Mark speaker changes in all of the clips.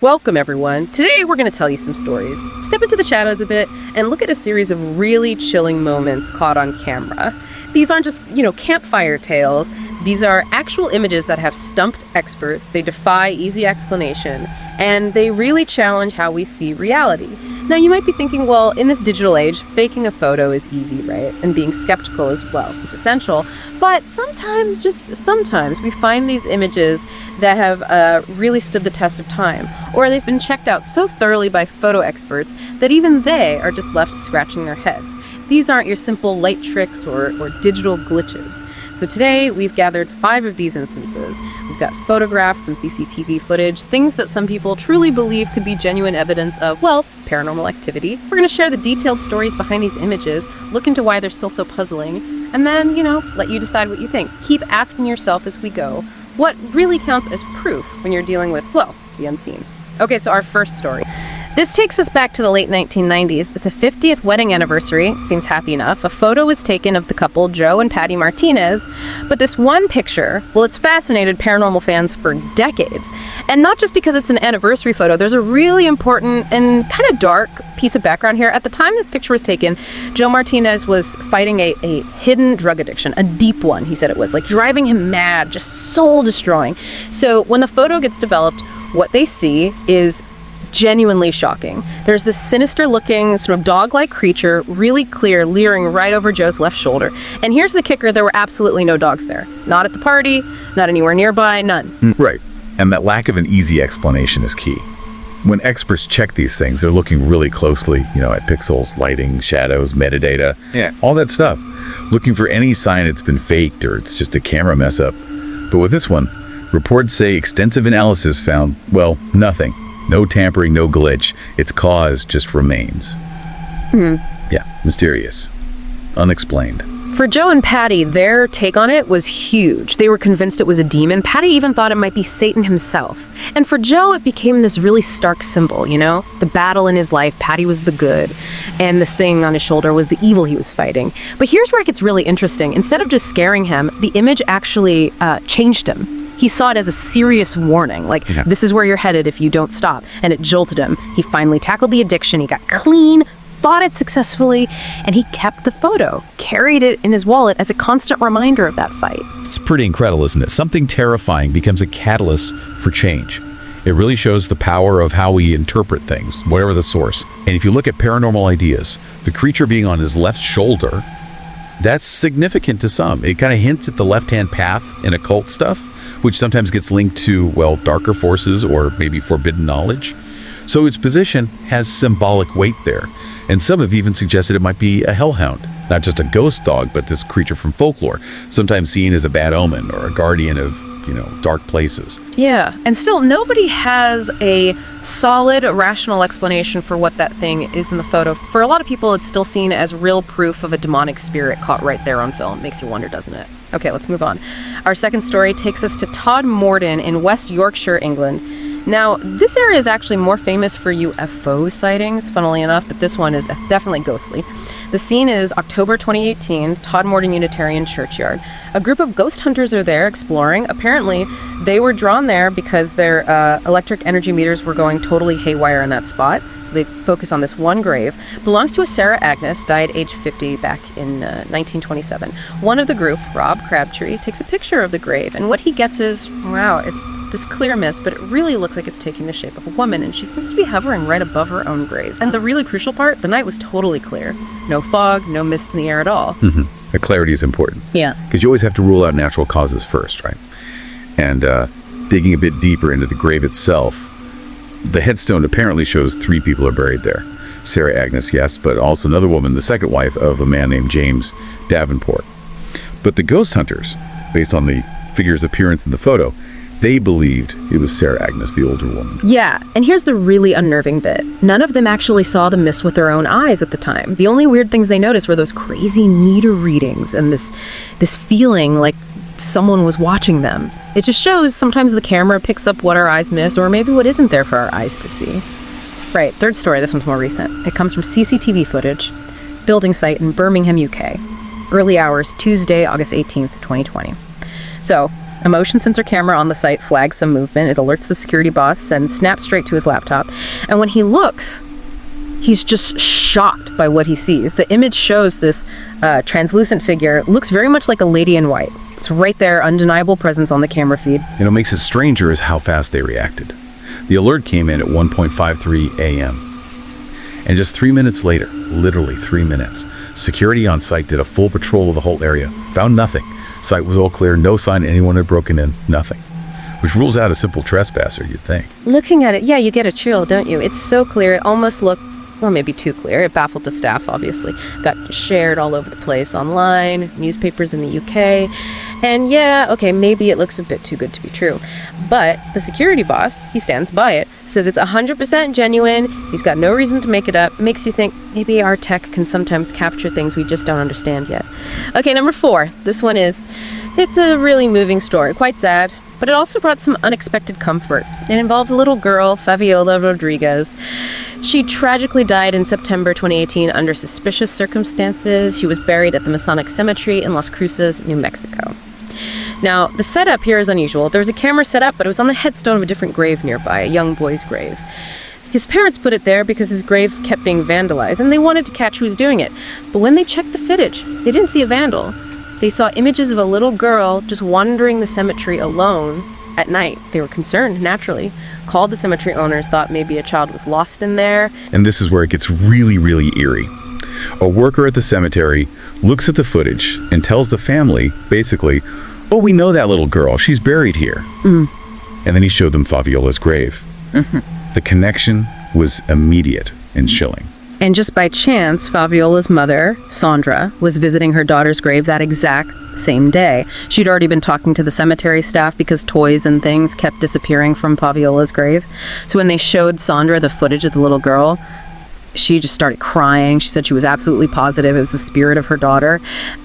Speaker 1: Welcome, everyone. Today, we're going to tell you some stories, step into the shadows a bit, and look at a series of really chilling moments caught on camera. These aren't just, campfire tales. These are actual images that have stumped experts. They defy easy explanation, and they really challenge how we see reality. Now, you might be thinking, well, in this digital age, faking a photo is easy, right? And being skeptical is, well, it's essential. But sometimes, just sometimes, we find these images that have really stood the test of time, or they've been checked out so thoroughly by photo experts that even they are just left scratching their heads. These aren't your simple light tricks or digital glitches. So today, we've gathered 5 of these instances. We've got photographs, some CCTV footage, things that some people truly believe could be genuine evidence of, well, paranormal activity. We're going to share the detailed stories behind these images, look into why they're still so puzzling, and then, let you decide what you think. Keep asking yourself as we go, what really counts as proof when you're dealing with, well, the unseen. Okay, so our first story. This takes us back to the late 1990s. It's a 50th wedding anniversary. Seems happy enough. A photo was taken of the couple, Joe and Patty Martinez. But this one picture, well, it's fascinated paranormal fans for decades. And not just because it's an anniversary photo. There's a really important and kind of dark piece of background here. At the time this picture was taken, Joe Martinez was fighting a hidden drug addiction, a deep one, he said it was, like driving him mad, just soul-destroying. So when the photo gets developed, what they see is genuinely shocking. There's this sinister-looking, sort of dog-like creature, really clear, leering right over Joe's left shoulder. And here's the kicker, there were absolutely no dogs there. Not at the party, not anywhere nearby, none.
Speaker 2: Right. And that lack of an easy explanation is key. When experts check these things, they're looking really closely, at pixels, lighting, shadows, metadata, all that stuff, looking for any sign it's been faked or it's just a camera mess-up. But with this one, reports say extensive analysis found, well, nothing. No tampering, no glitch. Its cause just remains. Yeah, mysterious. Unexplained.
Speaker 1: For Joe and Patty, their take on it was huge. They were convinced it was a demon. Patty even thought it might be Satan himself. And for Joe, it became this really stark symbol, The battle in his life, Patty was the good. And this thing on his shoulder was the evil he was fighting. But here's where it gets really interesting. Instead of just scaring him, the image actually changed him. He saw it as a serious warning, this is where you're headed if you don't stop. And it jolted him. He finally tackled the addiction. He got clean, fought it successfully, and he kept the photo, carried it in his wallet as a constant reminder of that fight.
Speaker 3: It's pretty incredible, isn't it? Something terrifying becomes a catalyst for change. It really shows the power of how we interpret things, whatever the source. And if you look at paranormal ideas, the creature being on his left shoulder, that's significant to some. It kind of hints at the left-hand path in occult stuff, which sometimes gets linked to, well, darker forces or maybe forbidden knowledge. So its position has symbolic weight there. And some have even suggested it might be a hellhound, not just a ghost dog, but this creature from folklore, sometimes seen as a bad omen or a guardian of, dark places.
Speaker 1: Yeah, and still nobody has a solid, rational explanation for what that thing is in the photo. For a lot of people, it's still seen as real proof of a demonic spirit caught right there on film. Makes you wonder, doesn't it? Okay, let's move on. Our second story takes us to Todmorden in West Yorkshire, England. Now, this area is actually more famous for UFO sightings, funnily enough, but this one is definitely ghostly. The scene is October 2018, Todmorden Unitarian Churchyard. A group of ghost hunters are there exploring. Apparently, they were drawn there because their electric energy meters were going totally haywire in that spot. So they focus on this one grave. Belongs to a Sarah Agnes, died age 50 back in 1927. One of the group, Rob Crabtree, takes a picture of the grave. And what he gets is, wow, it's this clear mist, but it really looks like it's taking the shape of a woman. And she seems to be hovering right above her own grave. And the really crucial part, the night was totally clear. No fog, no mist in the air at all.
Speaker 2: The clarity is important.
Speaker 1: Yeah.
Speaker 2: Because you always have to rule out natural causes first, right? And digging a bit deeper into the grave itself, the headstone apparently shows 3 people are buried there. Sarah Agnes, yes, but also another woman, the second wife of a man named James Davenport. But the ghost hunters, based on the figure's appearance in the photo, they believed it was Sarah Agnes, the older woman.
Speaker 1: Yeah, and here's the really unnerving bit. None of them actually saw the mist with their own eyes at the time. The only weird things they noticed were those crazy meter readings and this feeling like someone was watching them. It just shows sometimes the camera picks up what our eyes miss or maybe what isn't there for our eyes to see. Right, third story, this one's more recent. It comes from CCTV footage, building site in Birmingham, UK. Early hours, Tuesday, August 18th, 2020. So, A motion sensor camera on the site flags some movement. It alerts the security boss and snaps straight to his laptop. And when he looks, he's just shocked by what he sees. The image shows this translucent figure. Looks very much like a lady in white. It's right there, undeniable presence on the camera feed.
Speaker 3: And what makes it stranger is how fast they reacted. The alert came in at 1:53 a.m. And just 3 minutes later, literally 3 minutes, security on site did a full patrol of the whole area. Found nothing. Site was all clear, no sign anyone had broken in, nothing. Which rules out a simple trespasser, you'd think.
Speaker 1: Looking at it, yeah, you get a chill, don't you? It's so clear, it almost looked, well, maybe too clear. It baffled the staff, obviously. Got shared all over the place online, newspapers in the UK. And yeah, okay, maybe it looks a bit too good to be true. But the security boss, he stands by it, says it's 100% genuine. He's got no reason to make it up. Makes you think maybe our tech can sometimes capture things we just don't understand yet. Okay, number 4. This one it's a really moving story, quite sad, but it also brought some unexpected comfort. It involves a little girl, Fabiola Rodriguez. She tragically died in September 2018 under suspicious circumstances. She was buried at the Masonic Cemetery in Las Cruces, New Mexico. Now, the setup here is unusual. There was a camera set up, but it was on the headstone of a different grave nearby, a young boy's grave. His parents put it there because his grave kept being vandalized, and they wanted to catch who was doing it. But when they checked the footage, they didn't see a vandal. They saw images of a little girl just wandering the cemetery alone at night. They were concerned, naturally. Called the cemetery owners, thought maybe a child was lost in there.
Speaker 2: And this is where it gets really, really eerie. A worker at the cemetery looks at the footage and tells the family, basically, "Oh, we know that little girl. She's buried here." And then he showed them Faviola's grave. The connection was immediate and chilling.
Speaker 1: And just by chance, Faviola's mother, Sandra, was visiting her daughter's grave that exact same day. She'd already been talking to the cemetery staff because toys and things kept disappearing from Faviola's grave. So when they showed Sandra the footage of the little girl, she just started crying. She said she was absolutely positive it was the spirit of her daughter.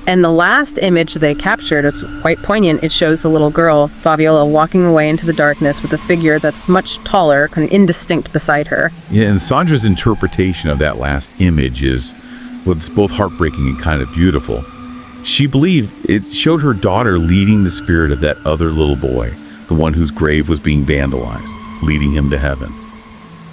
Speaker 1: And the last image they captured is quite poignant. It shows the little girl, Fabiola, walking away into the darkness with a figure that's much taller, kind of indistinct beside her.
Speaker 2: Yeah, and Sandra's interpretation of that last image is, well, it's both heartbreaking and kind of beautiful. She believed it showed her daughter leading the spirit of that other little boy, the one whose grave was being vandalized, leading him to heaven.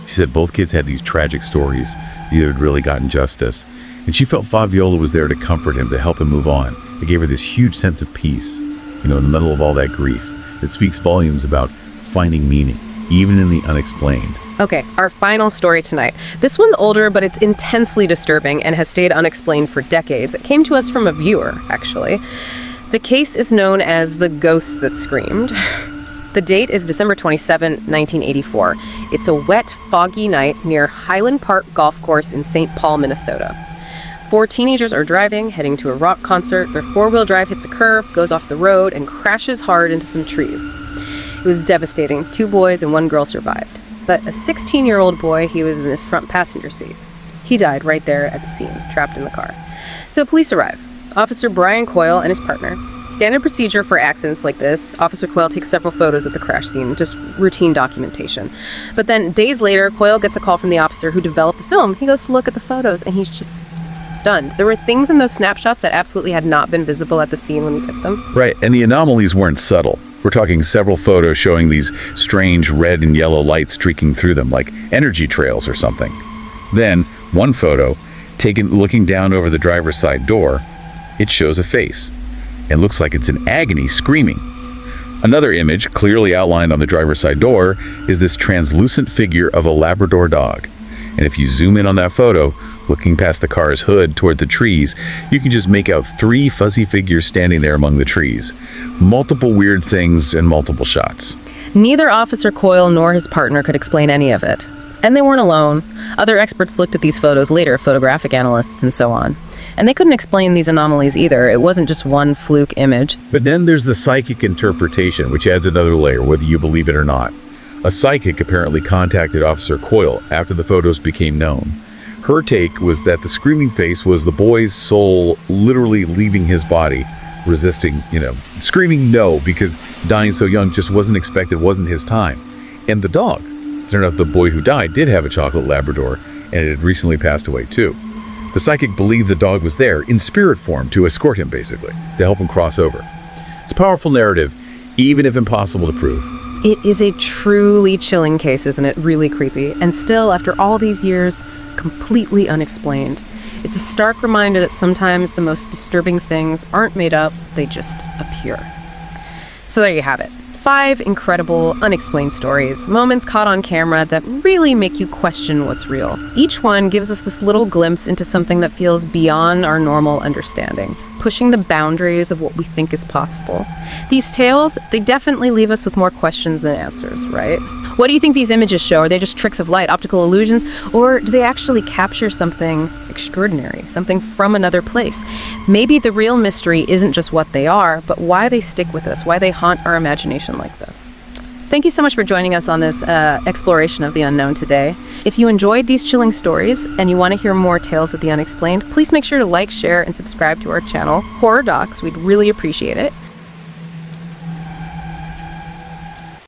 Speaker 2: She said both kids had these tragic stories. Neither had really gotten justice. And she felt Fabiola was there to comfort him, to help him move on. It gave her this huge sense of peace, in the middle of all that grief. It speaks volumes about finding meaning, even in the unexplained.
Speaker 1: Okay, our final story tonight. This one's older, but it's intensely disturbing and has stayed unexplained for decades. It came to us from a viewer, actually. The case is known as the Ghost That Screamed. The date is December 27, 1984. It's a wet, foggy night near Highland Park Golf Course in St. Paul, Minnesota. 4 teenagers are driving, heading to a rock concert. Their 4-wheel drive hits a curve, goes off the road, and crashes hard into some trees. It was devastating. 2 boys and 1 girl survived. But a 16-year-old boy, he was in his front passenger seat. He died right there at the scene, trapped in the car. So police arrive. Officer Brian Coyle and his partner. Standard procedure for accidents like this, Officer Coyle takes several photos of the crash scene, just routine documentation. But then days later, Coyle gets a call from the officer who developed the film. He goes to look at the photos and he's just stunned. There were things in those snapshots that absolutely had not been visible at the scene when he took them.
Speaker 2: Right, and the anomalies weren't subtle. We're talking several photos showing these strange red and yellow lights streaking through them, like energy trails or something. Then, one photo, taken looking down over the driver's side door, it shows a face. It looks like it's in agony, screaming. Another image, clearly outlined on the driver's side door, is this translucent figure of a Labrador dog. And if you zoom in on that photo, looking past the car's hood toward the trees, you can just make out 3 fuzzy figures standing there among the trees. Multiple weird things and multiple shots.
Speaker 1: Neither Officer Coyle nor his partner could explain any of it. And they weren't alone. Other experts looked at these photos later, photographic analysts and so on. And they couldn't explain these anomalies either. It wasn't just one fluke image.
Speaker 2: But then there's the psychic interpretation, which adds another layer, whether you believe it or not. A psychic apparently contacted Officer Coyle after the photos became known. Her take was that the screaming face was the boy's soul literally leaving his body, resisting, screaming no, because dying so young just wasn't expected, wasn't his time. And the dog. Turned out the boy who died did have a chocolate Labrador, and it had recently passed away too. The psychic believed the dog was there in spirit form to escort him, basically, to help him cross over. It's a powerful narrative, even if impossible to prove.
Speaker 1: It is a truly chilling case, isn't it? Really creepy. And still, after all these years, completely unexplained. It's a stark reminder that sometimes the most disturbing things aren't made up, they just appear. So there you have it. 5 incredible, unexplained stories, moments caught on camera that really make you question what's real. Each one gives us this little glimpse into something that feels beyond our normal understanding, pushing the boundaries of what we think is possible. These tales, they definitely leave us with more questions than answers, right? What do you think these images show? Are they just tricks of light, optical illusions, or do they actually capture something extraordinary, something from another place? Maybe the real mystery isn't just what they are, but why they stick with us, why they haunt our imagination like this. Thank you so much for joining us on this exploration of the unknown today. If you enjoyed these chilling stories and you want to hear more tales of the unexplained, please make sure to like, share, and subscribe to our channel, Horror Docs. We'd really appreciate it.